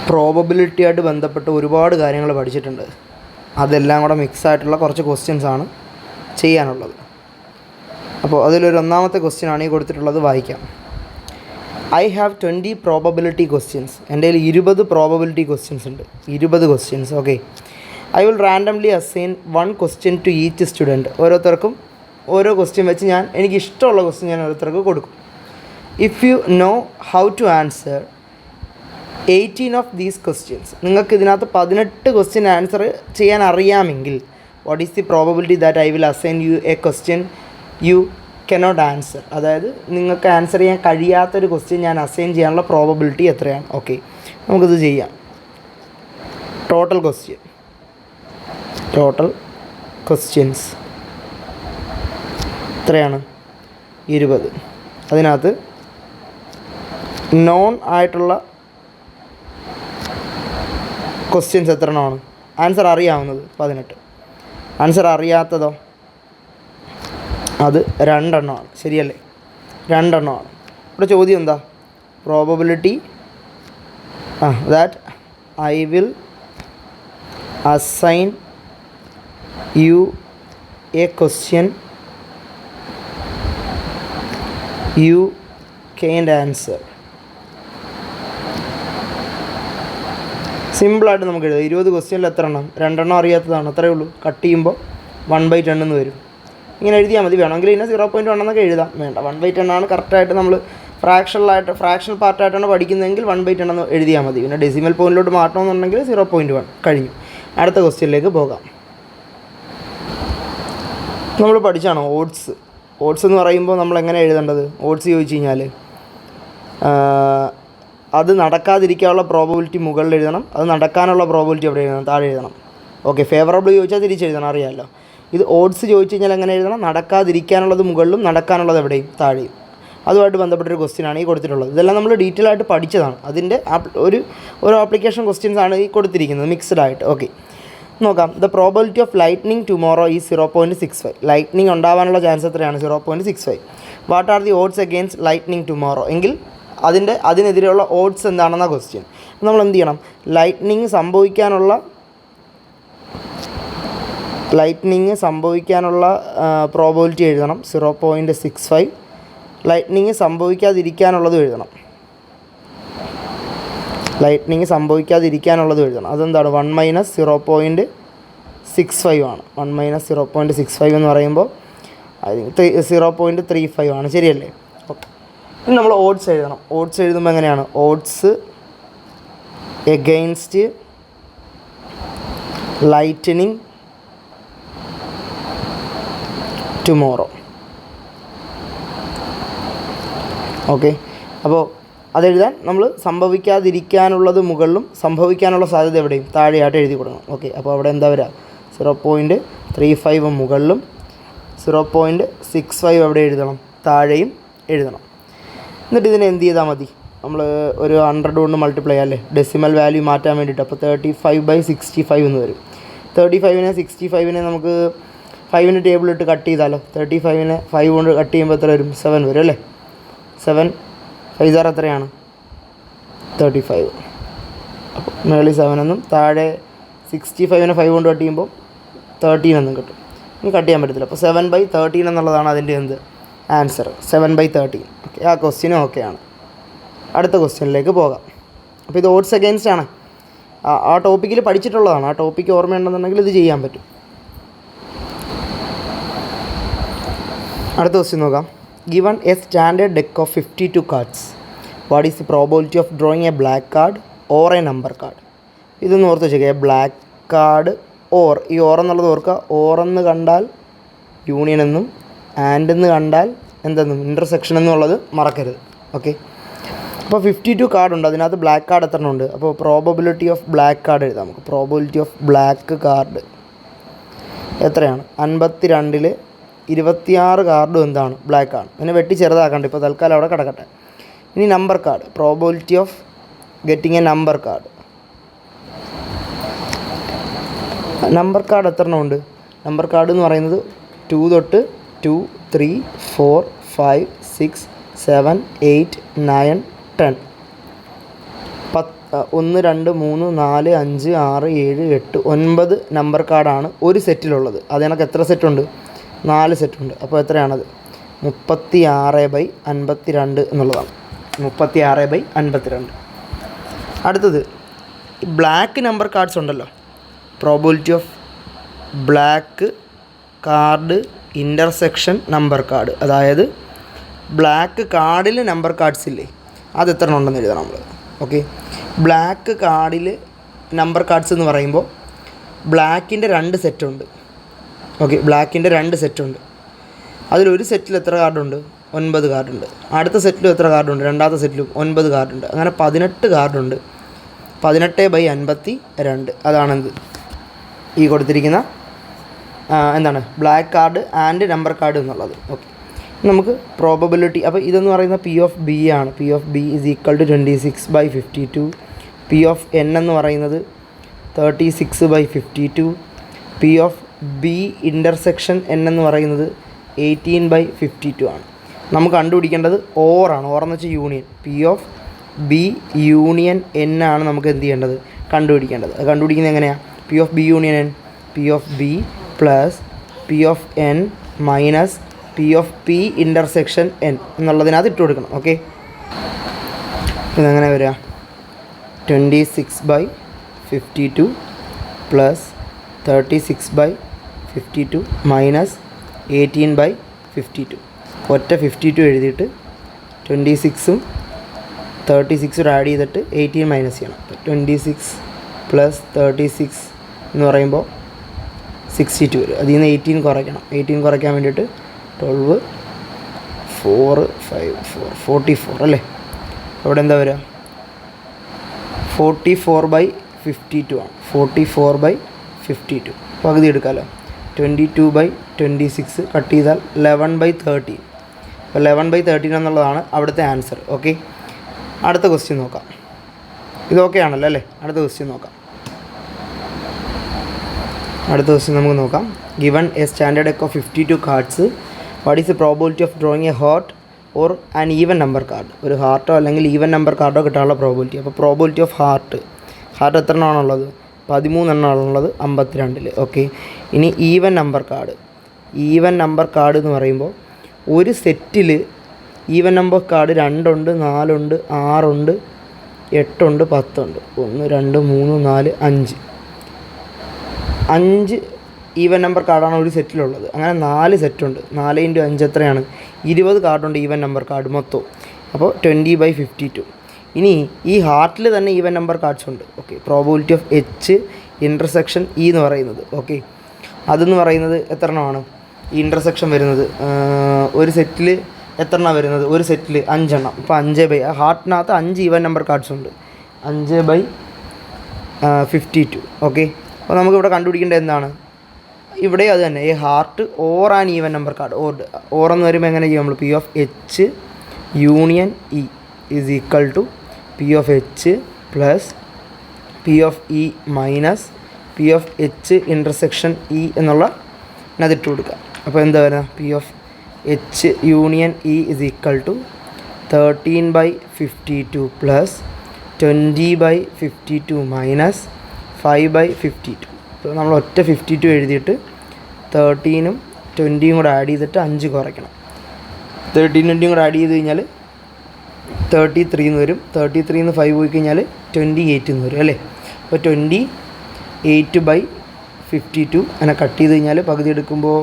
Probability ആയിട്ട് ബന്ധപ്പെട്ട് ഒരുപാട് കാര്യങ്ങൾ പഠിച്ചിട്ടുണ്ട്. അതെല്ലാം കൂടെ മിക്സായിട്ടുള്ള കുറച്ച് ക്വസ്റ്റ്യൻസാണ് ചെയ്യാനുള്ളത്. അപ്പോൾ അതിലൊരു ഒന്നാമത്തെ ക്വസ്റ്റ്യനാണ് ഈ കൊടുത്തിട്ടുള്ളത്, വായിക്കാം. I have 20 probability questions. എൻ്റെ കയ്യിൽ 20 പ്രോബബിലിറ്റി ക്വസ്റ്റ്യൻസ് ഉണ്ട്. 20 questions. Okay. I will randomly assign 1 question to each student. ഓരോരുത്തർക്കും ഓരോ ക്വസ്റ്റ്യൻ വെച്ച് എനിക്ക് ഇഷ്ടമുള്ള ക്വസ്റ്റ്യൻ ഞാൻ ഓരോരുത്തർക്ക് കൊടുക്കും. If you know how to answer 18 of these questions, നിങ്ങൾക്ക് ഇതിനകത്ത് 18 ക്വസ്റ്റ്യൻ ആൻസർ ചെയ്യാൻ അറിയാമെങ്കിൽ, what is the probability that I will assign you a question you cannot answer. അതായത് നിങ്ങൾക്ക് ആൻസർ ചെയ്യാൻ കഴിയാത്തൊരു ക്വസ്റ്റ്യൻ ഞാൻ അസൈൻ ചെയ്യാനുള്ള പ്രോബബിലിറ്റി എത്രയാണ്? ഓക്കെ, നമുക്കിത് ചെയ്യാം. ടോട്ടൽ ക്വസ്റ്റ്യൻസ് എത്രയാണ്? 20. അതിനകത്ത് നോൺ ആയിട്ടുള്ള ക്വസ്റ്റ്യൻസ് എത്ര എണ്ണമാണ്? ആൻസർ അറിയാവുന്നത് 18. ആൻസർ അറിയാത്തതോ? അത് 2 എണ്ണമാണ്. ശരിയല്ലേ? 2 എണ്ണമാണ്. ഇവിടെ ചോദ്യം എന്താ? Probability that I will assign you a question you can't answer. സിമ്പിളായിട്ട് നമുക്ക് എഴുതാം. 20 ക്വസ്റ്റ്യനിൽ എത്ര എണ്ണം? 2 എണ്ണം അറിയാത്തതാണ്. അത്രയേ ഉള്ളൂ. കട്ട് ചെയ്യുമ്പോൾ 1/10 എന്ന് വരും. ഇങ്ങനെ എഴുതിയാൽ മതി. വേണമെങ്കിൽ ഇതിനെ 0.1 എന്നൊക്കെ എഴുതാം. വേണ്ട, 1/10 ആണ് കറക്റ്റായിട്ട്. നമ്മൾ ഫ്രാക്ഷണൽ പാർട്ടായിട്ടാണ് പഠിക്കുന്നതെങ്കിൽ 1/10 എന്ന് എഴുതിയാൽ മതി. പിന്നെ ഡെസിമൽ പോയിൻറ്റിലോട്ട് മാറ്റണമെന്നുണ്ടെങ്കിൽ 0.1 കഴിഞ്ഞു. അടുത്ത ക്വസ്റ്റ്യനിലേക്ക് പോകാം. നമ്മൾ പഠിച്ചാണ് ഓട്സ് എന്ന് പറയുമ്പോൾ നമ്മൾ എങ്ങനെ എഴുതേണ്ടത്? ഓട്സ് ചോദിച്ചു കഴിഞ്ഞാൽ അത് നടക്കാതിരിക്കാനുള്ള പ്രോബബിലിറ്റി മുകളിൽ എഴുതണം, അത് നടക്കാനുള്ള പ്രോബബിലിറ്റി എവിടെ എഴുതണം? താഴെ എഴുതണം. ഓക്കെ, ഫേവറബിൾ ചോദിച്ചാൽ തിരിച്ചെഴുതണം, അറിയാമല്ലോ. ഇത് ഓട്സ് ചോദിച്ചു കഴിഞ്ഞാൽ എങ്ങനെ എഴുതണം? നടക്കാതിരിക്കാനുള്ളത് മുകളിലും നടക്കാനുള്ളത് എവിടെയും? താഴെയും. അതുമായിട്ട് ബന്ധപ്പെട്ടൊരു ക്വസ്റ്റ്യനാണ് ഈ കൊടുത്തിട്ടുള്ളത്. ഇതെല്ലാം നമ്മൾ ഡീറ്റെയിൽ ആയിട്ട് പഠിച്ചതാണ്. അതിൻ്റെ ഒരു ആപ്ലിക്കേഷൻ ക്വസ്റ്റ്യൻസ് ആണ് ഈ കൊടുത്തിരിക്കുന്നത്, മിക്സ്ഡ് ആയിട്ട്. ഓക്കെ, നോക്കാം. The probability of lightning tomorrow ഈ 0.65. ലൈറ്റ്നിങ് ഉണ്ടാവാനുള്ള ചാൻസ് എത്രയാണ്? 0.65. What are the odds against lightning tomorrow? എങ്കിൽ അതിനെതിരെയുള്ള ഓഡ്സ് എന്താണെന്ന ക്വസ്റ്റ്യൻ. നമ്മൾ എന്ത് ചെയ്യണം? ലൈറ്റ്നിങ് സംഭവിക്കാനുള്ള പ്രോബബിലിറ്റി എഴുതണം, 0.65. ലൈറ്റ്നിങ് സംഭവിക്കാതിരിക്കാനുള്ളതും എഴുതണം. അതെന്താണ്? 1 - 0.65 ആണ്. 1 - 0.65 എന്ന് പറയുമ്പോൾ 0.35 ആണ്. ശരിയല്ലേ? ഓക്കെ, ഇനി നമ്മൾ ഓഡ്സ് എഴുതണം. ഓഡ്സ് എഴുതുമ്പോൾ എങ്ങനെയാണ്? Odds against lightning tomorrow. Okay, അപ്പോൾ അതെഴുതാൻ നമ്മൾ സംഭവിക്കാതിരിക്കാനുള്ളത് മുകളിലും സംഭവിക്കാനുള്ള സാധ്യത എവിടെയും താഴെയായിട്ട് എഴുതി കൊടുക്കണം. ഓക്കെ, അപ്പോൾ അവിടെ എന്താ വരിക? 0.35 മുകളിലും 0.65 എവിടെ എഴുതണം? താഴെയും എഴുതണം. എന്നിട്ട് ഇതിനെ എന്ത് ചെയ്താൽ മതി? നമ്മൾ ഒരു 100 കൊണ്ട് മൾട്ടിപ്ലൈ ചെയ്യാം അല്ലേ, ഡെസിമൽ വാല്യൂ മാറ്റാൻ വേണ്ടിയിട്ട്. അപ്പോൾ 35/65 എന്ന് വരും. 35-65 നമുക്ക് 5 ടേബിളിട്ട് കട്ട് ചെയ്താലോ? 35 5 കൊണ്ട് കട്ട് ചെയ്യുമ്പോൾ എത്ര വരും? 7 വരും അല്ലേ? 7 5 എത്രയാണ്? 35. അപ്പോൾ മേളിൽ 7 എന്നും താഴെ 65 5 കൊണ്ട് കട്ട് ചെയ്യുമ്പോൾ 13 എന്നും കിട്ടും. ഇനി കട്ട് ചെയ്യാൻ പറ്റത്തില്ല. അപ്പോൾ 7/13 എന്നുള്ളതാണ് അതിൻ്റെ ആൻസർ. 7/13. ഓക്കെ, ആ ക്വസ്റ്റ്യനും ഓക്കെയാണ്. അടുത്ത ക്വസ്റ്റ്യനിലേക്ക് പോകാം. അപ്പോൾ ഇത് ഓഡ്സ് അഗെയിൻസ്റ്റ് ആണ്. ആ ടോപ്പിക്കിൽ പഠിച്ചിട്ടുള്ളതാണ്. ആ ടോപ്പിക്ക് ഓർമ്മയുണ്ടെന്നുണ്ടെങ്കിൽ ഇത് ചെയ്യാൻ പറ്റും. അടുത്ത ക്വസ്റ്റ്യൻ നോക്കാം. Given a standard deck of 52 cards, what is the probability of drawing a black card or a number card? ഇതൊന്ന് ഓർത്ത് വെച്ചേക്കുക. ബ്ലാക്ക് കാർഡ് ഓർ, ഈ ഓർ എന്നുള്ളത് ഓർക്കുക. ഓർ എന്ന് കണ്ടാൽ യൂണിയൻ എന്നും, ആൻഡ് എന്ന് കണ്ടാൽ എന്തെന്നും, ഇൻ്റർസെക്ഷൻ എന്നുള്ളത് മറക്കരുത്. ഓക്കെ, അപ്പോൾ 52 കാർഡുണ്ട്. അതിനകത്ത് ബ്ലാക്ക് കാർഡ് എത്ര ഉണ്ട്? അപ്പോൾ പ്രോബബിലിറ്റി ഓഫ് ബ്ലാക്ക് കാർഡ് എഴുതാം നമുക്ക്. പ്രോബബിലിറ്റി ഓഫ് ബ്ലാക്ക് കാർഡ് എത്രയാണ്? 52-ൽ 26 കാർഡും എന്താണ്? ബ്ലാക്ക് ആണ്. ഇതിനെ വെട്ടി ചെറുതാക്കണ്ട, ഇപ്പോൾ തൽക്കാലം അവിടെ കിടക്കട്ടെ. ഇനി number card, probability of getting A number card. Number card എത്ര എണ്ണം ഉണ്ട്? നമ്പർ കാർഡ് എന്ന് പറയുന്നത് 2 തൊട്ട് 2, 3, 4, 5, 6, 7, 8, 9, 10. 1 2 3 4 5 6 7 8 9 നമ്പർ കാർഡാണ് ഒരു സെറ്റിലുള്ളത്. അത് കണക്ക് എത്ര സെറ്റുണ്ട്? 4 സെറ്റുണ്ട്. അപ്പോൾ എത്രയാണത്? 36/52 എന്നുള്ളതാണ്. 36/52. അടുത്തത് ബ്ലാക്ക് നമ്പർ കാർഡ്സ് ഉണ്ടല്ലോ. Probability of black card intersection number card. അതായത് ബ്ലാക്ക് കാർഡിൽ നമ്പർ കാർഡ്സ് ഇല്ലേ, അത് എത്ര ഉണ്ടെന്ന് എഴുതണം നമ്മൾ. ഓക്കെ, ബ്ലാക്ക് കാർഡിൽ നമ്പർ കാർഡ്സ് എന്ന് പറയുമ്പോൾ ബ്ലാക്കിൻ്റെ 2 സെറ്റുണ്ട്. ഓക്കെ, ബ്ലാക്കിൻ്റെ 2 സെറ്റുണ്ട്. അതിലൊരു സെറ്റിൽ എത്ര കാർഡുണ്ട്? 9 കാർഡുണ്ട്. അടുത്ത സെറ്റിലും എത്ര കാർഡുണ്ട്? രണ്ടാമത്തെ സെറ്റിലും 9 കാർഡുണ്ട്. അങ്ങനെ 18 കാർഡുണ്ട്. 18/52. അതാണെന്ത് ഈ കൊടുത്തിരിക്കുന്ന എന്താണ് black card and number card എന്നുള്ളത്. ഓക്കെ, നമുക്ക് പ്രോബബിലിറ്റി. അപ്പോൾ ഇതെന്ന് പറയുന്ന P of B ആണ്. P of B is equal to 26/52. P of N എന്ന് പറയുന്നത് 36/52. P of B intersection N എന്ന് പറയുന്നത് 18/52 ആണ്. നമുക്ക് കണ്ടുപിടിക്കേണ്ടത് ഓറാണ്. ഓറെന്ന് വെച്ചാൽ union. P of B union N ആണ് നമുക്ക് എന്ത് ചെയ്യേണ്ടത്? കണ്ടുപിടിക്കേണ്ടത്. അത് കണ്ടുപിടിക്കുന്നത് എങ്ങനെയാണ്? P of B union N, P of B plus P of N minus P of P intersection N എന്നുള്ളതിനകത്ത് ഇട്ട് കൊടുക്കണം. ഓക്കെ, ഇതെങ്ങനെ വരിക? 26/52 പ്ലസ് 36/52 മൈനസ് 18/52. ഒറ്റ 52 എഴുതിയിട്ട് 26ഉം 36 ആഡ് ചെയ്തിട്ട് 18 മൈനസ് ചെയ്യണം. 26 പ്ലസ് 36 എന്ന് പറയുമ്പോൾ 62 വരും. അതിൽ നിന്ന് 18 കുറയ്ക്കണം. 18 കുറയ്ക്കാൻ വേണ്ടിയിട്ട് 12 4 5 4 44 അല്ലേ? അവിടെ എന്താ വരിക? 44/52 ആണ്. 44/52 പകുതി എടുക്കാമല്ലോ. 22/26 കട്ട് ചെയ്താൽ 11/13. അപ്പോൾ 11/13 എന്നുള്ളതാണ് അവിടുത്തെ ആൻസർ. ഓക്കെ, അടുത്ത ക്വസ്റ്റ്യൻ നോക്കാം. ഇതൊക്കെ ആണല്ലോ അല്ലേ? അടുത്ത ക്വസ്റ്റ്യൻ നോക്കാം. അടുത്ത ക്വസ്റ്റ്യൻ നമുക്ക് നോക്കാം. Given A standard deck of 52 cards, what is the probability of drawing A heart or an even number card? ഒരു ഹാർട്ടോ അല്ലെങ്കിൽ ഈവൻ നമ്പർ കാർഡോ കിട്ടാനുള്ള പ്രോബിലിറ്റി. അപ്പോൾ പ്രോബിലിറ്റി ഓഫ് ഹാർട്ട് എത്ര എണ്ണമാണുള്ളത്? 13 എണ്ണമാണുള്ളത് 52-ൽ. ഓക്കെ, ഇനി even number card. Even number card എന്ന് പറയുമ്പോൾ ഒരു സെറ്റിൽ ഈവൻ നമ്പർ കാർഡ് 2 ഉണ്ട്, 4 ഉണ്ട്, 6 ഉണ്ട്, 8 ഉണ്ട്, 10 ഉണ്ട്. 1 2 3 4 5 ഈവൻ നമ്പർ കാർഡാണ് ഒരു സെറ്റിലുള്ളത്. അങ്ങനെ 4 സെറ്റുണ്ട്. 4 × 5 എത്രയാണ്? 20 കാർഡുണ്ട് ഈവൻ നമ്പർ കാർഡ് മൊത്തം. അപ്പോൾ 20/52. ഇനി ഈ ഹാർട്ടിൽ തന്നെ ഈവൻ നമ്പർ കാർഡ്സ് ഉണ്ട്. Okay, probability of H intersection E എന്ന് പറയുന്നത്. ഓക്കെ, അതെന്ന് പറയുന്നത് എത്ര എണ്ണമാണ് ഈ ഇൻ്റർസെക്ഷൻ വരുന്നത്? ഒരു സെറ്റിൽ എത്ര എണ്ണം വരുന്നത്? ഒരു സെറ്റിൽ 5 എണ്ണം. ഇപ്പോൾ 5 ഹാർട്ടിനകത്ത് 5 ഈവൻ നമ്പർ കാർഡ്സ് ഉണ്ട്. 5/52. ഓക്കെ, അപ്പോൾ നമുക്കിവിടെ കണ്ടുപിടിക്കേണ്ടത് എന്താണ്? ഇവിടെ അത് തന്നെ, ഈ heart or an even number card. Or എന്ന് വരുമ്പോൾ എങ്ങനെ ചെയ്യും നമ്മൾ? P of H union E is equal to P of H plus P of E minus P of H intersection E എന്നുള്ള അതിട്ട് കൊടുക്കുക. അപ്പോൾ എന്താ വരുക? P of H union E is equal to 13/52 plus 20/52 minus 5/52. അപ്പോൾ നമ്മൾ ഒറ്റ 52 എഴുതിയിട്ട് 13ഉം 20യും കൂടെ ആഡ് ചെയ്തിട്ട് 5 കുറയ്ക്കണം. 13 20യും കൂടെ ആഡ് ചെയ്ത് കഴിഞ്ഞാൽ 33 എന്ന് വരും. 33 നിന്ന് 5 പോയി കഴിഞ്ഞാൽ 28 എന്ന് വരും അല്ലേ? അപ്പോൾ 28/52 അങ്ങനെ കട്ട് ചെയ്ത് കഴിഞ്ഞാൽ പകുതി എടുക്കുമ്പോൾ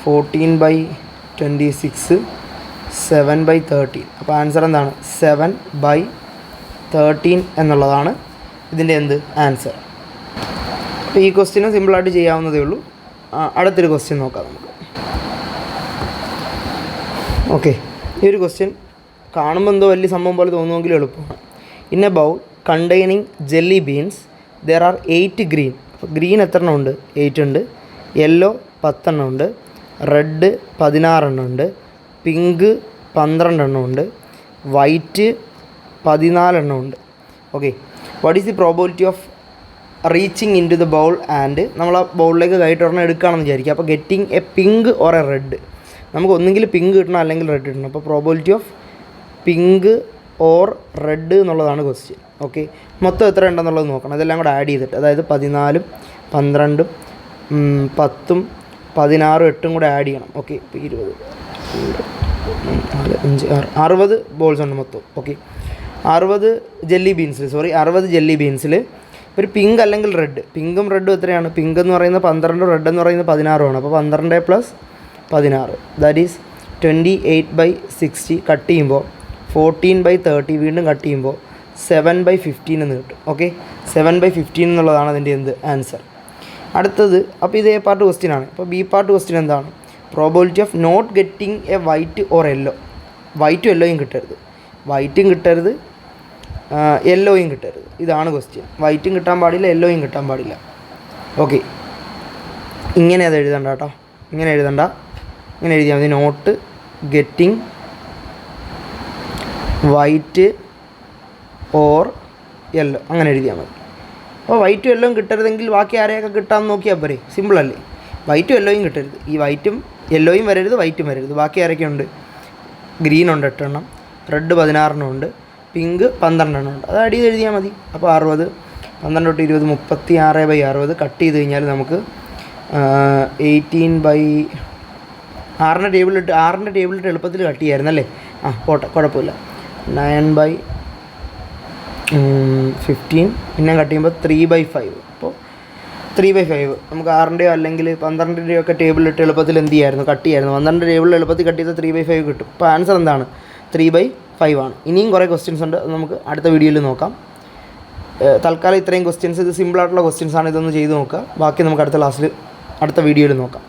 14/26 7/13. അപ്പോൾ ആൻസർ എന്താണ്? 7/13 എന്നുള്ളതാണ് ഇതിൻ്റെ ആൻസർ. അപ്പോൾ ഈ ക്വസ്റ്റ്യന് സിമ്പിളായിട്ട് ചെയ്യാവുന്നതേ ഉള്ളൂ. അടുത്തൊരു ക്വസ്റ്റ്യൻ നോക്കാം നമുക്ക്. ഓക്കെ, ഈ ഒരു ക്വസ്റ്റ്യൻ കാണുമ്പോൾ എന്തോ വലിയ സംഭവം പോലെ തോന്നുമെങ്കിലും എളുപ്പമാണ്. In A bowl containing jelly beans there are 8 green. അപ്പോൾ ഗ്രീൻ എത്ര എണ്ണം ഉണ്ട്? 8 ഉണ്ട്. യെല്ലോ 10 എണ്ണം ഉണ്ട്. റെഡ് 16 എണ്ണം ഉണ്ട്. പിങ്ക് 12 എണ്ണം ഉണ്ട്. വൈറ്റ് 14 എണ്ണം ഉണ്ട്. Okay, what is the probability of reaching in to the bowl and നമ്മൾ ആ ബൗളിലേക്ക് കൈയിട്ട് ഒരെണ്ണം എടുക്കുകയാണെന്ന് വിചാരിക്കുക. അപ്പോൾ getting a pink or a red. നമുക്ക് ഒന്നെങ്കിൽ പിങ്ക് കിട്ടണം അല്ലെങ്കിൽ റെഡ് കിട്ടണം. അപ്പോൾ probability of pink or red എന്നുള്ളതാണ് ക്വസ്റ്റ്യൻ. ഓക്കെ, മൊത്തം എത്ര ഉണ്ടെന്നുള്ളത് നോക്കണം. ഇതെല്ലാം കൂടെ ആഡ് ചെയ്തിട്ട്, അതായത് 14, 12, 10, 16, 8 കൂടെ ആഡ് ചെയ്യണം. ഓക്കെ, ഇപ്പോൾ 20, 4, 5, 6, 60 ബോൾസ് ഉണ്ട് മൊത്തം. ഓക്കെ, 60 ജെല്ലി ബീൻസിൽ ഒരു പിങ്ക് അല്ലെങ്കിൽ റെഡ്, പിങ്കും റെഡും എത്രയാണ്? പിങ്ക് എന്ന് പറയുന്നത് 12, റെഡ് എന്ന് പറയുന്നത് 16 ആണ്. അപ്പോൾ 12 + 16 ദാറ്റ് ഈസ് 28/60. കട്ട് ചെയ്യുമ്പോൾ 14/30, വീണ്ടും കട്ട് ചെയ്യുമ്പോൾ 7/15 എന്ന് കിട്ടും. ഓക്കെ, 7/15 എന്നുള്ളതാണ് അതിൻ്റെ ആൻസർ. അടുത്തത്, അപ്പോൾ ഇത് എ പാർട്ട് ക്വസ്റ്റ്യൻ ആണ്. അപ്പോൾ ബി പാർട്ട് ക്വസ്റ്റ്യൻ എന്താണ്? Probability of not getting a white or yellow. വൈറ്റും യെല്ലോയും കിട്ടരുത്, വൈറ്റും കിട്ടരുത്, യെല്ലോയും കിട്ടരുത്. ഇതാണ് ക്വസ്റ്റ്യൻ. വൈറ്റും കിട്ടാൻ പാടില്ല, യെല്ലോയും കിട്ടാൻ പാടില്ല. ഓക്കെ, ഇങ്ങനെ അത് എഴുതണ്ട കേട്ടോ, ഇങ്ങനെ എഴുതണ്ട, ഇങ്ങനെ എഴുതിയാൽ മതി. Not getting white or yellow, അങ്ങനെ എഴുതിയാൽ മതി. അപ്പോൾ വൈറ്റും യെല്ലോയും കിട്ടരുതെങ്കിൽ ബാക്കി ആരെയൊക്കെ കിട്ടാമെന്ന് നോക്കിയാൽ പോരെ, സിമ്പിളല്ലേ. വൈറ്റും യെല്ലോയും കിട്ടരുത്, ഈ വൈറ്റും യെല്ലോയും വരരുത്, വൈറ്റും വരരുത്. ബാക്കി ആരൊക്കെയുണ്ട്? ഗ്രീൻ ഉണ്ട് 8 എണ്ണം, റെഡ് 16 ഉണ്ട്, പിങ്ക് 12 എണ്ണം ഉണ്ട്. അത് ആഡ് ചെയ്ത് എഴുതിയാൽ മതി. അപ്പോൾ 60, 12 തൊട്ട് 20, 36/60 കട്ട് ചെയ്ത് കഴിഞ്ഞാൽ നമുക്ക് 6ൻ്റെ ടേബിളിലിട്ട് എളുപ്പത്തിൽ കട്ട് ചെയ്യായിരുന്നല്ലേ. പോട്ടെ, കുഴപ്പമില്ല. 9/15 പിന്നെ കട്ട് ചെയ്യുമ്പോൾ 3/5. അപ്പോൾ 3/5 നമുക്ക് 6ൻ്റെയോ അല്ലെങ്കിൽ 12ൻ്റെയോ ഒക്കെ ടേബിളിലിട്ട് എളുപ്പത്തിൽ എന്ത് ചെയ്യായിരുന്നു? കട്ട് ചെയ്യായിരുന്നു. 12 ടേബിളിൽ എളുപ്പത്തിൽ കട്ട് ചെയ്താൽ 3/5 കിട്ടും. അപ്പോൾ ആൻസർ എന്താണ്? 3/5 ആണ്. ഇനിയും കുറേ ക്വസ്റ്റ്യൻസ് ഉണ്ട്, അത് നമുക്ക് അടുത്ത വീഡിയോയിൽ നോക്കാം. തൽക്കാലം ഇത്രയും ക്വസ്റ്റ്യൻസ്, ഇത് സിമ്പിളായിട്ടുള്ള ക്വസ്റ്റ്യൻസ് ആണ്, ഇതൊന്ന് ചെയ്ത് നോക്കുക. ബാക്കി നമുക്ക് അടുത്ത വീഡിയോയിൽ നോക്കാം.